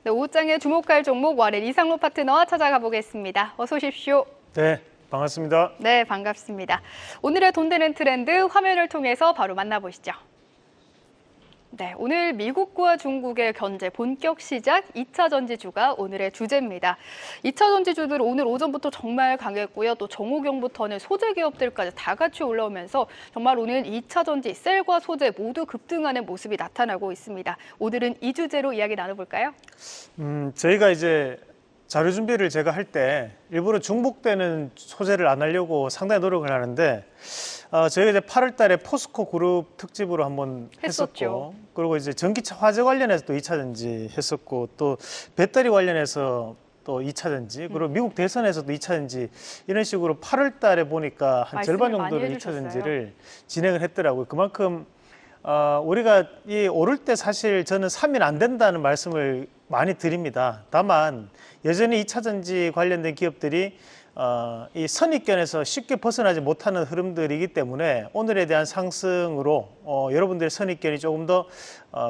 네, 오후장에 주목할 종목 와렌 이상로 파트너와 찾아가 보겠습니다. 어서 오십시오. 네, 반갑습니다. 네, 반갑습니다. 오늘의 돈 되는 트렌드 화면을 통해서 바로 만나보시죠. 네, 오늘 미국과 중국의 견제 본격 시작 2차 전지주가 오늘의 주제입니다. 2차 전지주들 오늘 오전부터 정말 강했고요. 또 정오경부터는 소재 기업들까지 다 같이 올라오면서 정말 오늘 2차 전지 셀과 소재 모두 급등하는 모습이 나타나고 있습니다. 오늘은 이 주제로 이야기 나눠볼까요? 저희가 이제 자료 준비를 제가 할 때 일부러 중복되는 소재를 안 하려고 상당히 노력을 하는데 저희가 이제 8월 달에 포스코 그룹 특집으로 한번 했었고, 그리고 이제 전기차 화재 관련해서 또 2차 전지 했었고, 또 배터리 관련해서 또 2차 전지, 그리고 미국 대선에서도 2차 전지, 이런 식으로 8월 달에 보니까 한 절반 정도를 2차 전지를 진행을 했더라고요. 그만큼 우리가 이 오를 때 사실 저는 사면 안 된다는 말씀을 많이 드립니다. 다만 여전히 2차 전지 관련된 기업들이 이 선입견에서 쉽게 벗어나지 못하는 흐름들이기 때문에 오늘에 대한 상승으로 여러분들의 선입견이 조금 더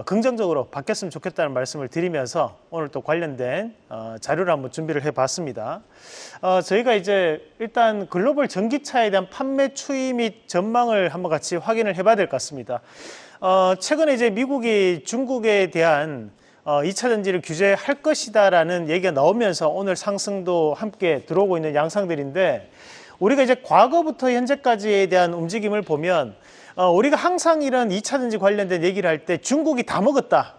긍정적으로 바뀌었으면 좋겠다는 말씀을 드리면서 오늘 또 관련된 자료를 한번 준비를 해봤습니다. 저희가 이제 일단 글로벌 전기차에 대한 판매 추이 및 전망을 한번 같이 확인을 해봐야 될 것 같습니다. 최근에 이제 미국이 중국에 대한 2차 전지를 규제할 것이다라는 얘기가 나오면서 오늘 상승도 함께 들어오고 있는 양상들인데, 우리가 이제 과거부터 현재까지에 대한 움직임을 보면 우리가 항상 이런 2차 전지 관련된 얘기를 할 때 중국이 다 먹었다.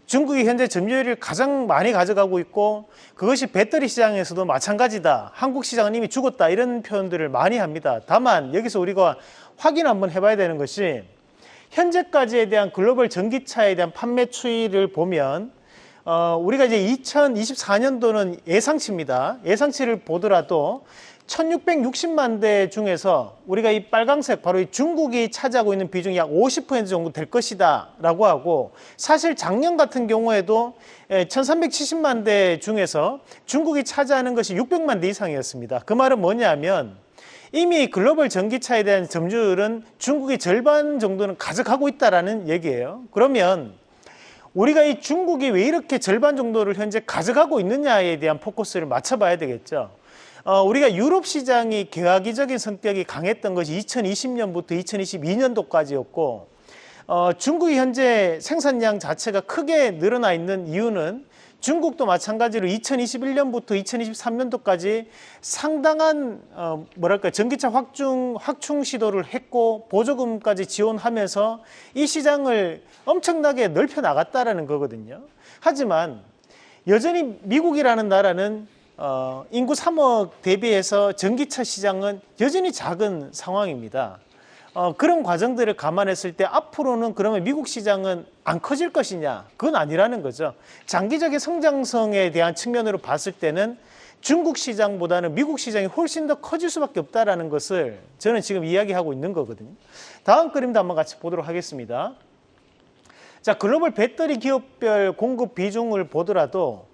중국이 현재 점유율을 가장 많이 가져가고 있고 그것이 배터리 시장에서도 마찬가지다. 한국 시장은 이미 죽었다. 이런 표현들을 많이 합니다. 다만 여기서 우리가 확인 한번 해봐야 되는 것이, 현재까지에 대한 글로벌 전기차에 대한 판매 추이를 보면 우리가 이제 2024년도는 예상치입니다. 예상치를 보더라도 1660만 대 중에서 우리가 이 빨강색 바로 이 중국이 차지하고 있는 비중이 약 50% 정도 될 것이다 라고 하고, 사실 작년 같은 경우에도 1370만 대 중에서 중국이 차지하는 것이 600만 대 이상이었습니다. 그 말은 뭐냐면 이미 글로벌 전기차에 대한 점유율은 중국이 절반 정도는 가져가고 있다라는 얘기예요. 그러면 우리가 이 중국이 왜 이렇게 절반 정도를 현재 가져가고 있느냐에 대한 포커스를 맞춰봐야 되겠죠. 우리가 유럽 시장이 개화기적인 성격이 강했던 것이 2020년부터 2022년도까지였고, 중국이 현재 생산량 자체가 크게 늘어나 있는 이유는 중국도 마찬가지로 2021년부터 2023년도까지 상당한 전기차 확충 시도를 했고 보조금까지 지원하면서 이 시장을 엄청나게 넓혀 나갔다라는 거거든요. 하지만 여전히 미국이라는 나라는 인구 3억 대비해서 전기차 시장은 여전히 작은 상황입니다. 그런 과정들을 감안했을 때 앞으로는 그러면 미국 시장은 안 커질 것이냐? 그건 아니라는 거죠. 장기적인 성장성에 대한 측면으로 봤을 때는 중국 시장보다는 미국 시장이 훨씬 더 커질 수밖에 없다는 것을 저는 지금 이야기하고 있는 거거든요. 다음 그림도 한번 같이 보도록 하겠습니다. 자, 글로벌 배터리 기업별 공급 비중을 보더라도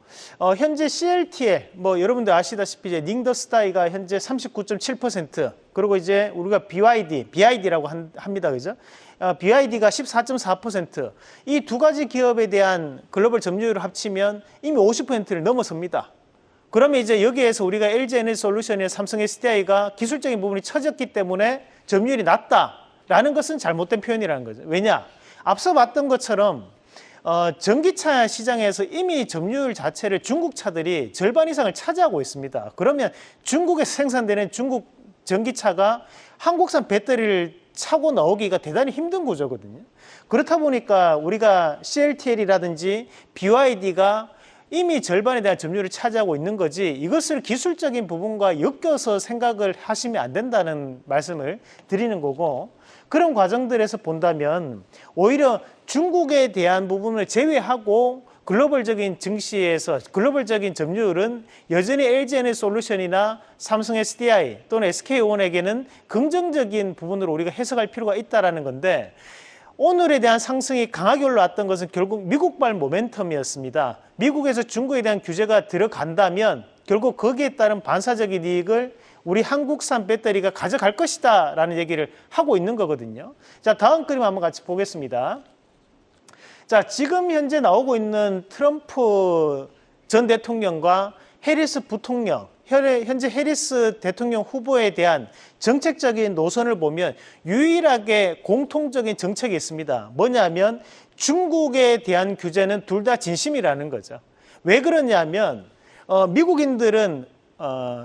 현재 CLTL, 여러분들 아시다시피 이제 닝더스타이가 현재 39.7%, 그리고 이제 우리가 BYD라고 합니다. 그죠? BYD가 14.4%, 이 두 가지 기업에 대한 글로벌 점유율을 합치면 이미 50%를 넘어섭니다. 그러면 이제 여기에서 우리가 LG에너지솔루션이나 삼성 SDI가 기술적인 부분이 처졌기 때문에 점유율이 낮다라는 것은 잘못된 표현이라는 거죠. 왜냐? 앞서 봤던 것처럼 전기차 시장에서 이미 점유율 자체를 중국 차들이 절반 이상을 차지하고 있습니다. 그러면 중국에서 생산되는 중국 전기차가 한국산 배터리를 차고 나오기가 대단히 힘든 구조거든요. 그렇다 보니까 우리가 CLTL이라든지 BYD가 이미 절반에 대한 점유율을 차지하고 있는 거지, 이것을 기술적인 부분과 엮여서 생각을 하시면 안 된다는 말씀을 드리는 거고, 그런 과정들에서 본다면 오히려 중국에 대한 부분을 제외하고 글로벌적인 증시에서 글로벌적인 점유율은 여전히 LG에너지솔루션이나 삼성 SDI 또는 SK온에게는 긍정적인 부분으로 우리가 해석할 필요가 있다는 건데, 오늘에 대한 상승이 강하게 올라왔던 것은 결국 미국발 모멘텀이었습니다. 미국에서 중국에 대한 규제가 들어간다면 결국 거기에 따른 반사적인 이익을 우리 한국산 배터리가 가져갈 것이다 라는 얘기를 하고 있는 거거든요. 자, 다음 그림 한번 같이 보겠습니다. 자, 지금 현재 나오고 있는 트럼프 전 대통령과 해리스 부통령, 현재 해리스 대통령 후보에 대한 정책적인 노선을 보면 유일하게 공통적인 정책이 있습니다. 뭐냐면 중국에 대한 규제는 둘 다 진심이라는 거죠. 왜 그러냐면 미국인들은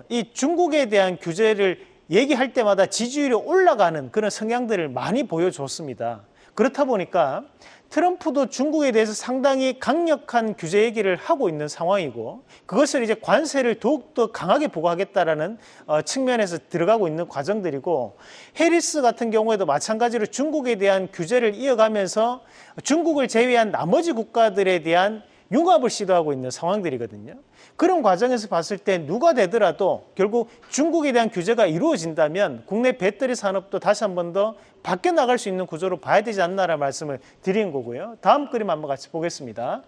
이 중국에 대한 규제를 얘기할 때마다 지지율이 올라가는 그런 성향들을 많이 보여줬습니다. 그렇다 보니까 트럼프도 중국에 대해서 상당히 강력한 규제 얘기를 하고 있는 상황이고 그것을 이제 관세를 더욱더 강하게 부과하겠다라는 측면에서 들어가고 있는 과정들이고 해리스 같은 경우에도 마찬가지로 중국에 대한 규제를 이어가면서 중국을 제외한 나머지 국가들에 대한 융합을 시도하고 있는 상황들이거든요. 그런 과정에서 봤을 때 누가 되더라도 결국 중국에 대한 규제가 이루어진다면 국내 배터리 산업도 다시 한 번 더 바뀌어 나갈 수 있는 구조로 봐야 되지 않나라는 말씀을 드린 거고요. 다음 그림 한번 같이 보겠습니다.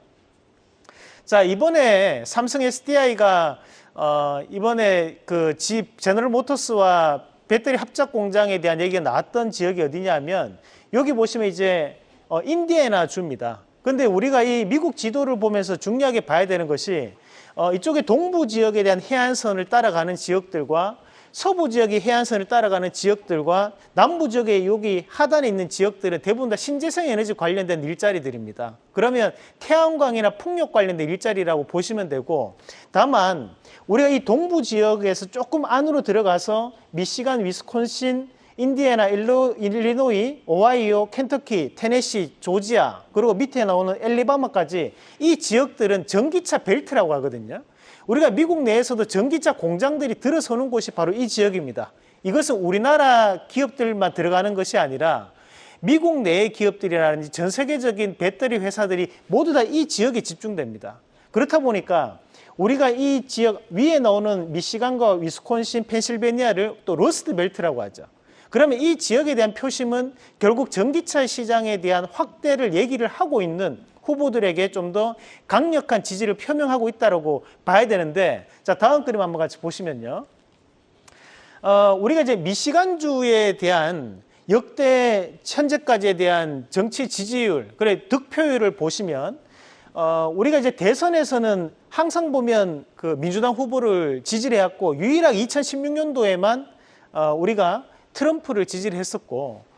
자, 이번에 삼성 SDI가 이번에 그 제너럴 모터스와 배터리 합작 공장에 대한 얘기가 나왔던 지역이 어디냐면 여기 보시면 이제 인디애나 주입니다. 근데 우리가 이 미국 지도를 보면서 중요하게 봐야 되는 것이 이쪽에 동부 지역에 대한 해안선을 따라가는 지역들과 서부 지역의 해안선을 따라가는 지역들과 남부 지역의 여기 하단에 있는 지역들은 대부분 다 신재생 에너지 관련된 일자리들입니다. 그러면 태양광이나 풍력 관련된 일자리라고 보시면 되고 다만 우리가 이 동부 지역에서 조금 안으로 들어가서 미시간, 위스콘신, 인디애나, 일리노이, 오하이오, 켄터키, 테네시, 조지아 그리고 밑에 나오는 엘리바마까지 이 지역들은 전기차 벨트라고 하거든요. 우리가 미국 내에서도 전기차 공장들이 들어서는 곳이 바로 이 지역입니다. 이것은 우리나라 기업들만 들어가는 것이 아니라 미국 내의 기업들이라든지 전 세계적인 배터리 회사들이 모두 다 이 지역에 집중됩니다. 그렇다 보니까 우리가 이 지역 위에 나오는 미시간과 위스콘신, 펜실베니아를 또 러스트 벨트라고 하죠. 그러면 이 지역에 대한 표심은 결국 전기차 시장에 대한 확대를 얘기를 하고 있는 후보들에게 좀 더 강력한 지지를 표명하고 있다고 봐야 되는데 자, 다음 그림 한번 같이 보시면요. 우리가 이제 미시간주에 대한 역대 현재까지에 대한 정치 지지율, 그래 득표율을 보시면 우리가 이제 대선에서는 항상 보면 그 민주당 후보를 지지를 해왔고 유일하게 2016년도에만 우리가 트럼프를 지지를 했었고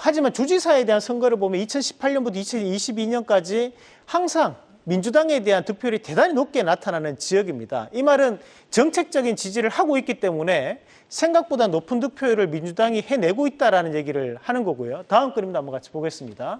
하지만 주지사에 대한 선거를 보면 2018년부터 2022년까지 항상 민주당에 대한 득표율이 대단히 높게 나타나는 지역입니다. 이 말은 정책적인 지지를 하고 있기 때문에 생각보다 높은 득표율을 민주당이 해내고 있다는 얘기를 하는 거고요. 다음 그림도 한번 같이 보겠습니다.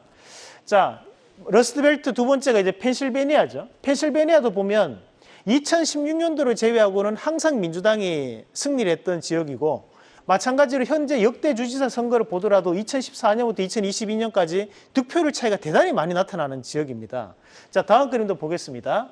자, 러스트벨트 두 번째가 이제 펜실베니아죠. 펜실베니아도 보면 2016년도를 제외하고는 항상 민주당이 승리를 했던 지역이고 마찬가지로 현재 역대 주지사 선거를 보더라도 2014년부터 2022년까지 득표율 차이가 대단히 많이 나타나는 지역입니다. 자, 다음 그림도 보겠습니다.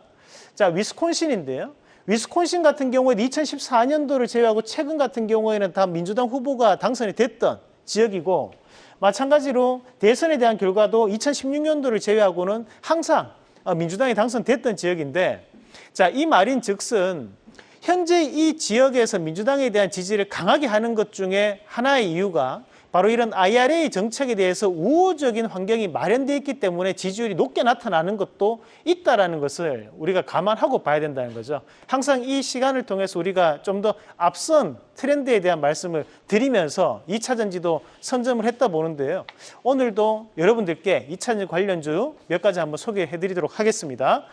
자, 위스콘신인데요. 위스콘신 같은 경우에도 2014년도를 제외하고 최근 같은 경우에는 다 민주당 후보가 당선이 됐던 지역이고 마찬가지로 대선에 대한 결과도 2016년도를 제외하고는 항상 민주당이 당선됐던 지역인데 자, 이 말인 즉슨 현재 이 지역에서 민주당에 대한 지지를 강하게 하는 것 중에 하나의 이유가 바로 이런 IRA 정책에 대해서 우호적인 환경이 마련되어 있기 때문에 지지율이 높게 나타나는 것도 있다는 것을 우리가 감안하고 봐야 된다는 거죠. 항상 이 시간을 통해서 우리가 좀 더 앞선 트렌드에 대한 말씀을 드리면서 2차 전지도 선점을 했다 보는데요. 오늘도 여러분들께 2차 전지 관련주 몇 가지 한번 소개해 드리도록 하겠습니다.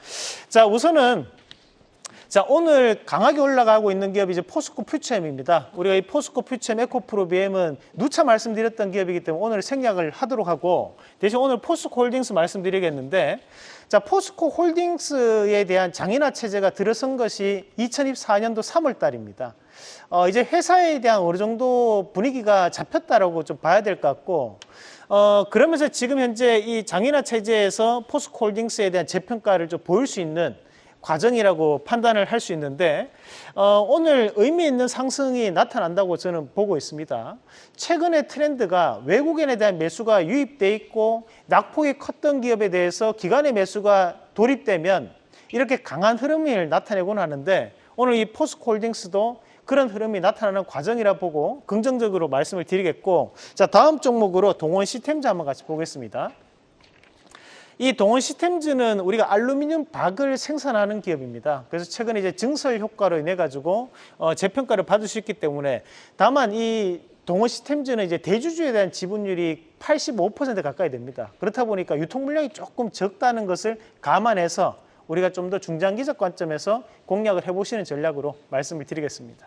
자, 우선은 오늘 강하게 올라가고 있는 기업이 이제 포스코 퓨처엠입니다. 우리가 이 포스코 퓨처엠 에코프로 BM은 누차 말씀드렸던 기업이기 때문에 오늘 생략을 하도록 하고 대신 오늘 포스코 홀딩스 말씀드리겠는데 자, 포스코 홀딩스에 대한 장인화 체제가 들어선 것이 2024년도 3월 달입니다. 이제 회사에 대한 어느 정도 분위기가 잡혔다라고 좀 봐야 될 것 같고 그러면서 지금 현재 이 장인화 체제에서 포스코 홀딩스에 대한 재평가를 좀 보일 수 있는 과정이라고 판단을 할 수 있는데 오늘 의미 있는 상승이 나타난다고 저는 보고 있습니다. 최근의 트렌드가 외국인에 대한 매수가 유입돼 있고 낙폭이 컸던 기업에 대해서 기관의 매수가 돌입되면 이렇게 강한 흐름을 나타내곤 하는데 오늘 이 포스코 홀딩스도 그런 흐름이 나타나는 과정이라 보고 긍정적으로 말씀을 드리겠고 자, 다음 종목으로 동원 시스템즈 한번 같이 보겠습니다. 이 동원 시스템즈는 우리가 알루미늄 박을 생산하는 기업입니다. 그래서 최근에 이제 증설 효과로 인해 가지고 재평가를 받을 수 있기 때문에, 다만 이 동원 시스템즈는 이제 대주주에 대한 지분율이 85% 가까이 됩니다. 그렇다 보니까 유통 물량이 조금 적다는 것을 감안해서 우리가 좀 더 중장기적 관점에서 공략을 해보시는 전략으로 말씀을 드리겠습니다.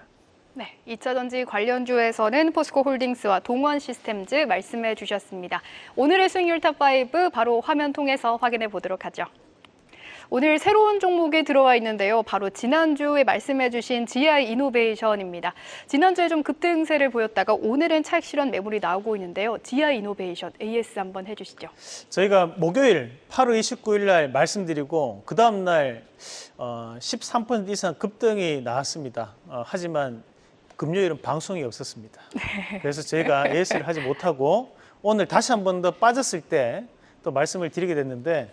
네, 2차 전지 관련주에서는 포스코 홀딩스와 동원 시스템즈 말씀해 주셨습니다. 오늘의 수익률 탑5 바로 화면 통해서 확인해 보도록 하죠. 오늘 새로운 종목이 들어와 있는데요. 바로 지난주에 말씀해 주신 GI 이노베이션입니다. 지난주에 좀 급등세를 보였다가 오늘은 차익 실현 매물이 나오고 있는데요. GI 이노베이션 AS 한번 해주시죠. 저희가 목요일 8월 29일 날 말씀드리고 그 다음 날 13% 이상 급등이 나왔습니다. 하지만 금요일은 방송이 없었습니다. 그래서 저희가 AS를 하지 못하고 오늘 다시 한 번 더 빠졌을 때 또 말씀을 드리게 됐는데,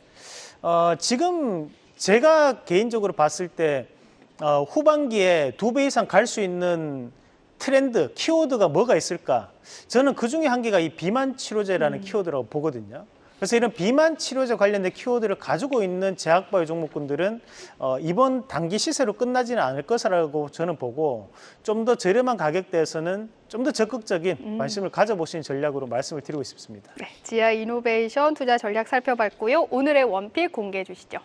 지금 제가 개인적으로 봤을 때 후반기에 2배 이상 갈 수 있는 트렌드, 키워드가 뭐가 있을까? 저는 그 중에 한 개가 이 비만 치료제라는 키워드라고 보거든요. 그래서 이런 비만 치료제 관련된 키워드를 가지고 있는 제약바이오 종목군들은 이번 단기 시세로 끝나지는 않을 것이라고 저는 보고, 좀 더 저렴한 가격대에서는 좀 더 적극적인 관심을 가져보시는 전략으로 말씀을 드리고 싶습니다. 네, GI 이노베이션 투자 전략 살펴봤고요. 오늘의 원픽 공개해 주시죠.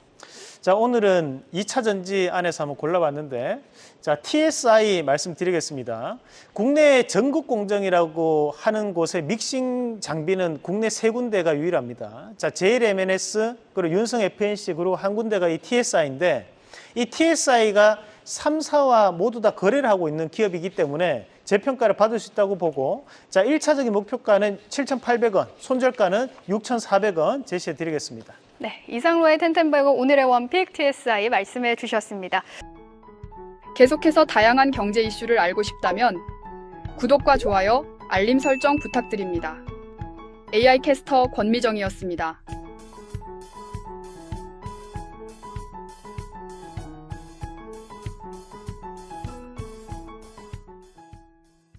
자, 오늘은 2차 전지 안에서 한번 골라봤는데, 자, TSI 말씀드리겠습니다. 국내 전국 공정이라고 하는 곳의 믹싱 장비는 국내 3군데가 유일합니다. 자, JLMNS, 그리고 윤성 FNC, 그리고 한 군데가 이 TSI인데, 이 TSI가 3사와 모두 다 거래를 하고 있는 기업이기 때문에 재평가를 받을 수 있다고 보고, 자, 1차적인 목표가는 7,800원, 손절가는 6,400원 제시해 드리겠습니다. 네, 이상로의 텐텐버거 오늘의 원픽 TSI 말씀해 주셨습니다. 계속해서 다양한 경제 이슈를 알고 싶다면 구독과 좋아요, 알림 설정 부탁드립니다. AI 캐스터 권미정이었습니다.